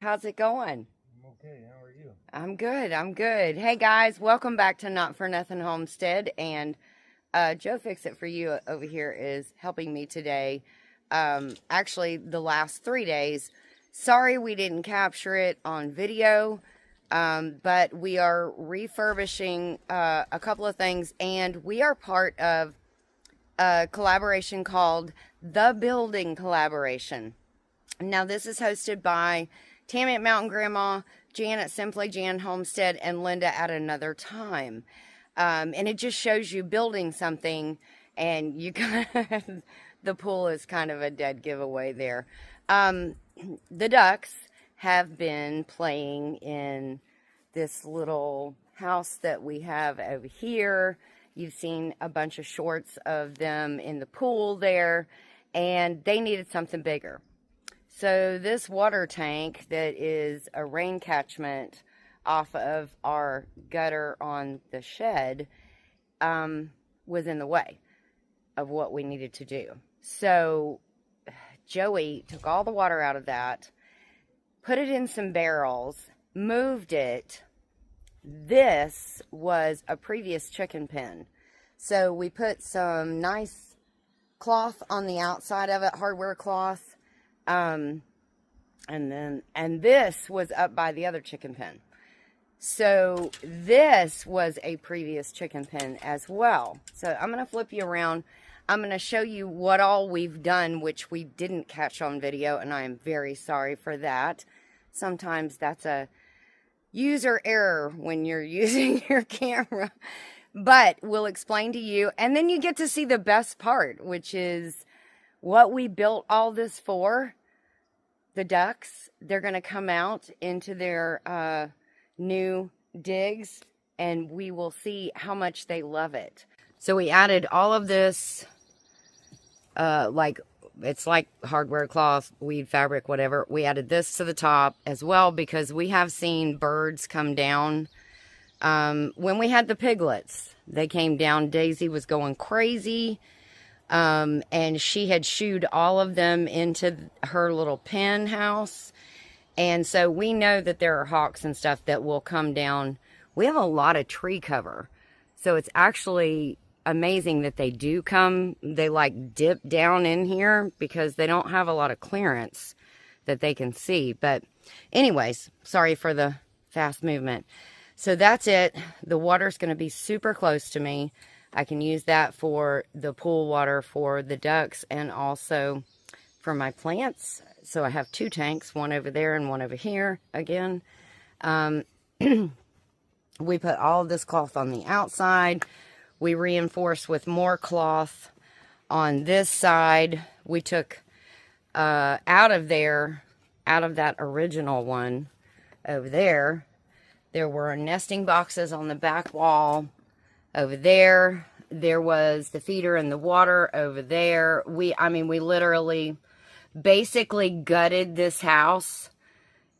How's it going? I'm okay. How are you? I'm good. I'm good. Hey guys, welcome back to Not for Nothing Homestead. And Joe Fix It For You over here is helping me today. Actually, the last 3 days. Sorry we didn't capture it on video, but we are refurbishing a couple of things, and we are part of a collaboration called The Building Collaboration. Now, this is hosted by Tammy at Mtn Grandma, Jan at Simply Jan Homestead, and Lynda at Another Time. And it just shows you building something, and you kind of, the pool is kind of a dead giveaway there. The ducks have been playing in this little house that we have over here. You've seen a bunch of shorts of them in the pool there, and they needed something bigger. So this water tank that is a rain catchment off of our gutter on the shed was in the way of what we needed to do. So Joey took all the water out of that, put it in some barrels, moved it. This was a previous chicken pen. So we put some nice cloth on the outside of it, hardware cloth. And this was up by the other chicken pen. So this was a previous chicken pen as well. So I'm going to flip you around. I'm going to show you what all we've done, which we didn't catch on video, and I am very sorry for that. Sometimes that's a user error when you're using your camera. But we'll explain to you, and then you get to see the best part, which is what we built all this for. The ducks, they're going to come out into their new digs, and we will see how much they love it. So we added all of this, it's like hardware cloth, weed fabric, whatever. We added this to the top as well because we have seen birds come down. When we had the piglets, they came down. Daisy was going crazy. And she had shooed all of them into her little pen house. And so we know that there are hawks and stuff that will come down. We have a lot of tree cover. So it's actually amazing that they do come. They like dip down in here because they don't have a lot of clearance that they can see. But anyways, sorry for the fast movement. So that's it. The water's going to be super close to me. I can use that for the pool water for the ducks and also for my plants. So I have 2 tanks, one over there and one over here again. We put all of this cloth on the outside. We reinforce with more cloth on this side. We took out of that original one over there. There were nesting boxes on the back wall. Over there, there was the feeder and the water over there. We literally basically gutted this house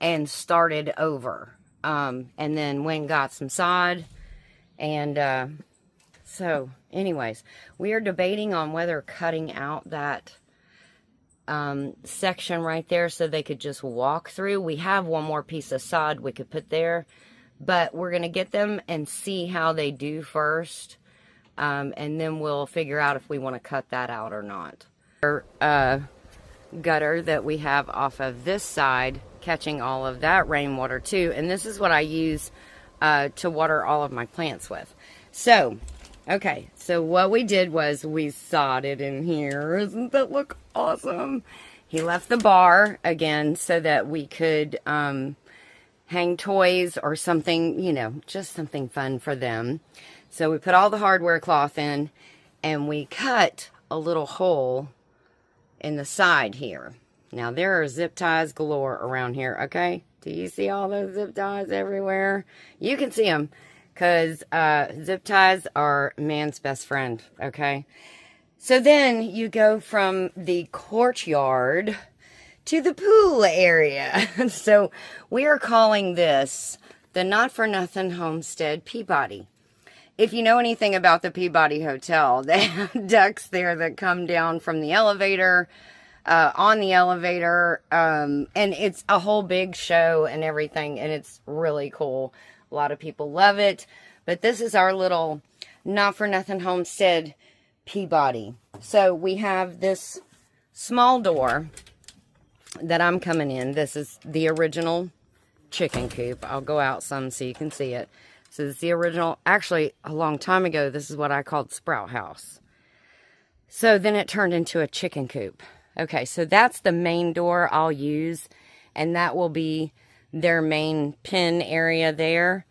and started over. And then went and got some sod. And so anyways, we are debating on whether cutting out that section right there so they could just walk through. We have one more piece of sod we could put there. But we're going to get them and see how they do first. And then we'll figure out if we want to cut that out or not. Gutter that we have off of this side, catching all of that rainwater too. And this is what I use to water all of my plants with. So, okay. So what we did was we sodded in here. Doesn't that look awesome? He left the bar again so that we could hang toys or something, just something fun for them. So we put all the hardware cloth in and we cut a little hole in the side here. Now there are zip ties galore around here, okay? Do you see all those zip ties everywhere? You can see them because zip ties are man's best friend, okay? So then you go from the courtyard to the pool area. So we are calling this the Not for Nothing Homestead Peabody. If you know anything about the Peabody Hotel, they have ducks there that come down from the elevator on the elevator. And it's a whole big show and everything, and it's really cool. A lot of people love it. But this is our little Not For Nothing Homestead Peabody. So we have this small door that I'm coming in. This is the original chicken coop. I'll go out some so you can see it. So this is the original. Actually, a long time ago, this is what I called Sprout House. So then it turned into a chicken coop. Okay, so that's the main door I'll use, and that will be their main pen area there.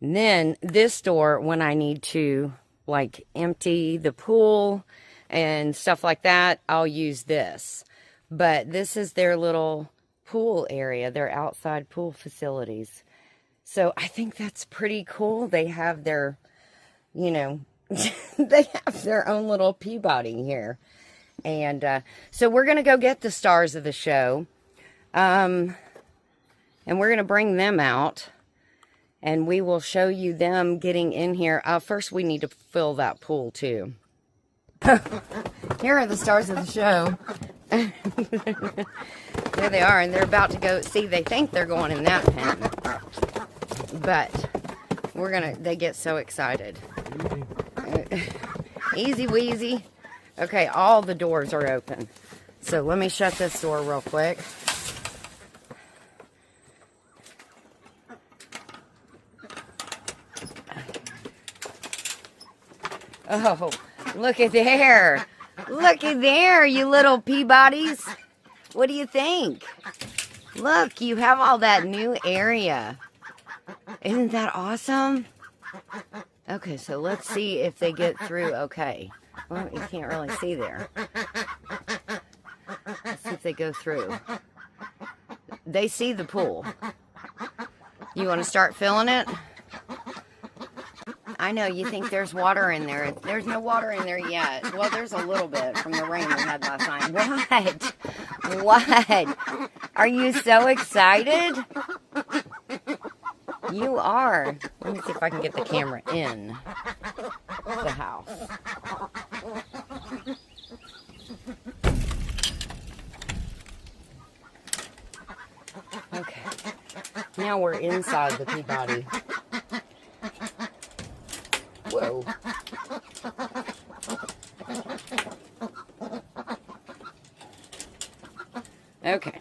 And then this door, when I need to like empty the pool and stuff like that, I'll use this. But this is their little pool area, their outside pool facilities. So I think that's pretty cool. They have their, you know, they have their own little Peabody here. And so we're going to go get the stars of the show. And we're going to bring them out. And we will show you them getting in here. First, we need to fill that pool, too. Here are the stars of the show. There they are. And they're about to go. See, they think they're going in that pen. But we're going to, they get so excited. Easy wheezy. Okay, all the doors are open. So let me shut this door real quick. Oh, look at there. Look at there, you little Peabodies. What do you think? Look, you have all that new area. Isn't that awesome? Okay, so let's see if they get through okay. Well, you can't really see there. Let's see if they go through. They see the pool. You want to start filling it? I know, you think there's water in there. There's no water in there yet. Well, there's a little bit from the rain we had last night. What? What? Are you so excited? You are. Let me see if I can get the camera in the house. Okay. Now we're inside the Peabody. Whoa. Okay.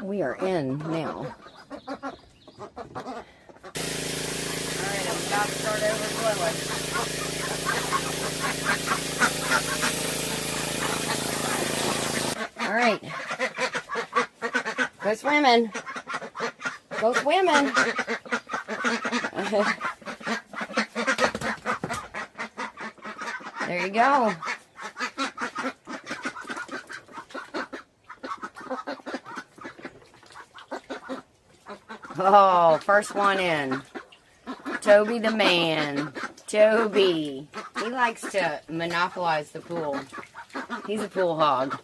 We are in now. Alright, I'm about to start overflowing. Alright. Go swimming. Go swimming. There you go. Oh, first one in. Toby the man. Toby. He likes to monopolize the pool. He's a pool hog.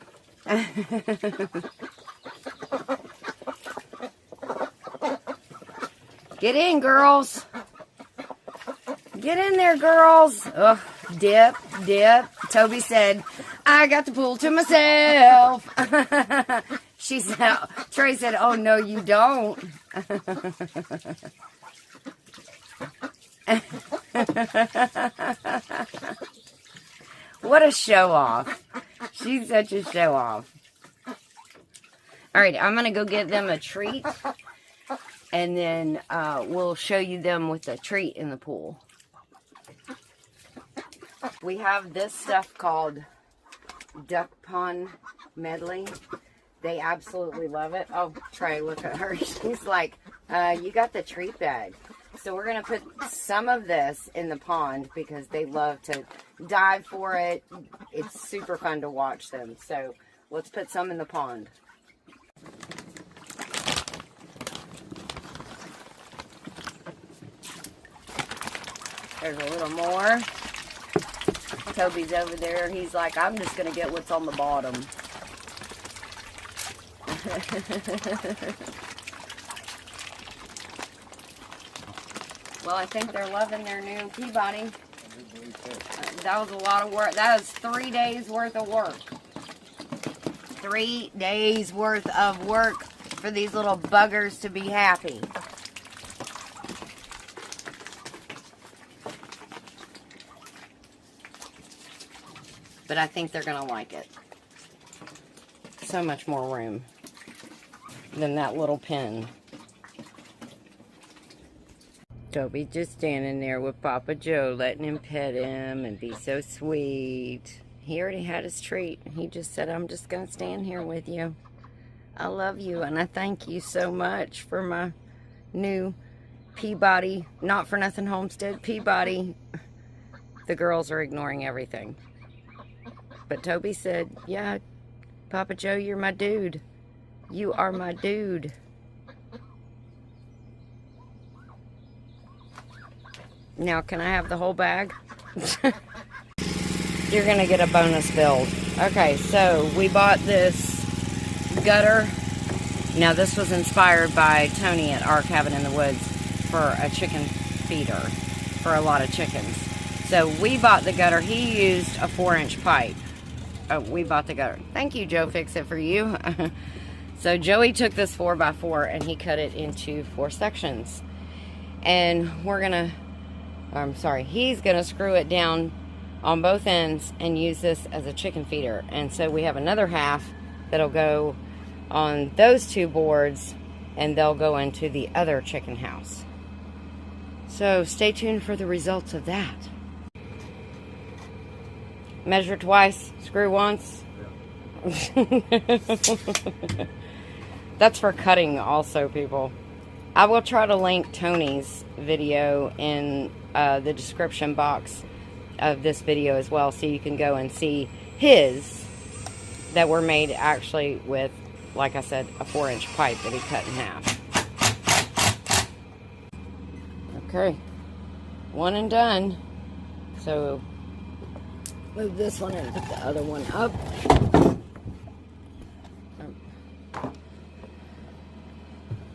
Get in, girls. Get in there, girls. Ugh, dip, dip. Toby said, I got the pool to myself. She said, Trey said, oh, no, you don't. What a show off. She's such a show off. All right, I'm going to go get them a treat. And then we'll show you them with a treat in the pool. We have this stuff called Duck Pond Medley. They absolutely love it. Oh, Trey, look at her. She's like, you got the treat bag. So we're going to put some of this in the pond because they love to dive for it. It's super fun to watch them. So let's put some in the pond. There's a little more. Toby's over there. He's like, I'm just going to get what's on the bottom. Well, I think they're loving their new Peabody. That was a lot of work. That was 3 days worth of work. 3 days worth of work for these little buggers to be happy. But I think they're gonna like it. So much more room than that little pen. Toby just standing there with Papa Joe, letting him pet him and be so sweet. He already had his treat. He just said, I'm just going to stand here with you. I love you, and I thank you so much for my new Peabody, Not For Nothing Homestead, Peabody. The girls are ignoring everything. But Toby said, yeah, Papa Joe, you're my dude. You are my dude. Now, can I have the whole bag? You're going to get a bonus build. Okay, so we bought this gutter. Now, this was inspired by Tony at our cabin in the woods for a chicken feeder for a lot of chickens. So we bought the gutter. He used a 4-inch pipe. We bought the gutter. Thank you, Joe. Fix it for you. So Joey took this 4x4 and he cut it into 4 sections. And we're going to... he's going to screw it down on both ends and use this as a chicken feeder. And so we have another half that'll go on those 2 boards, and they'll go into the other chicken house. So stay tuned for the results of that. Measure twice, screw once. Yeah. That's for cutting also, people. I will try to link Tony's video in the description box of this video as well, so you can go and see his that were made actually with, like I said, a 4-inch pipe that he cut in half. Okay, one and done. So move this one and put the other one up.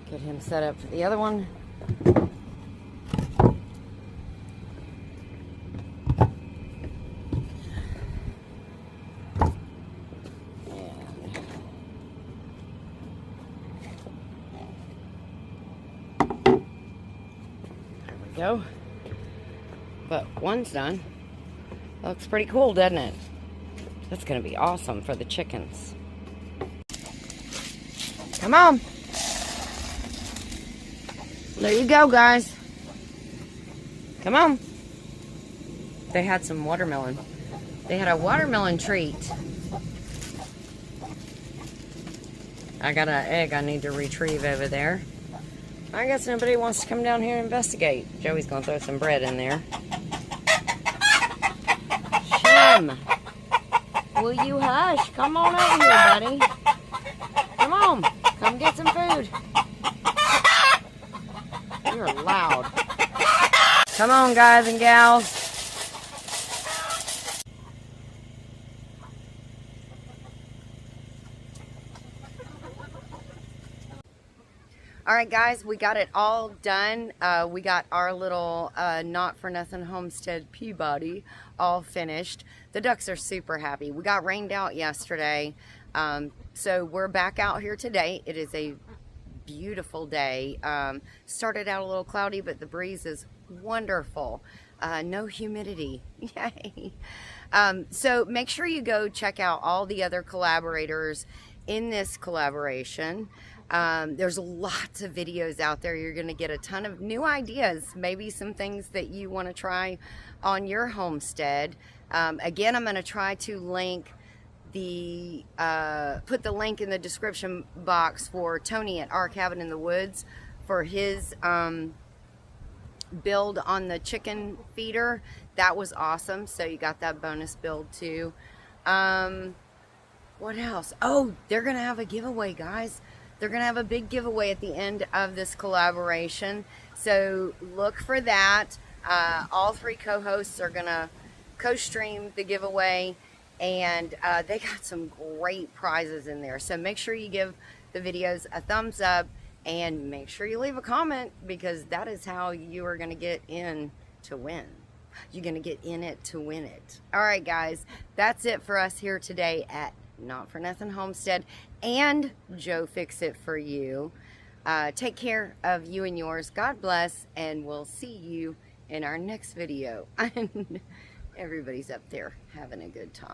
Get him set up for the other one. Go. But one's done. Looks pretty cool, doesn't it? That's gonna be awesome for the chickens. Come on. There you go, guys. Come on. They had some watermelon. They had a watermelon treat. I got an egg I need to retrieve over there. I guess nobody wants to come down here and investigate. Joey's going to throw some bread in there. Shim, will you hush? Come on over here, buddy. Come on. Come get some food. You're loud. Come on, guys and gals. Alright guys, we got it all done. We got our little Not For Nothing Homestead Peabody all finished. The ducks are super happy. We got rained out yesterday, so we're back out here today. It is a beautiful day. Started out a little cloudy, but the breeze is wonderful. No humidity. Yay! So make sure you go check out all the other collaborators in this collaboration. There's lots of videos out there. You're going to get a ton of new ideas, maybe some things that you want to try on your homestead. Again, I'm going to try to link the put the link in the description box for Tony at our cabin in the woods for his build on the chicken feeder. That was awesome. So you got that bonus build too. What else? Oh, they're going to have a giveaway, guys. They're going to have a big giveaway at the end of this collaboration. So look for that. All 3 co-hosts are going to co-stream the giveaway. And they got some great prizes in there. So make sure you give the videos a thumbs up. And make sure you leave a comment, because that is how you are going to get in to win You're going to get in it to win it. All right, guys, that's it for us here today at Not For Nothing Homestead and Joe Fix It For You. Take care of you and yours. God bless, and we'll see you in our next video. Everybody's up there having a good time.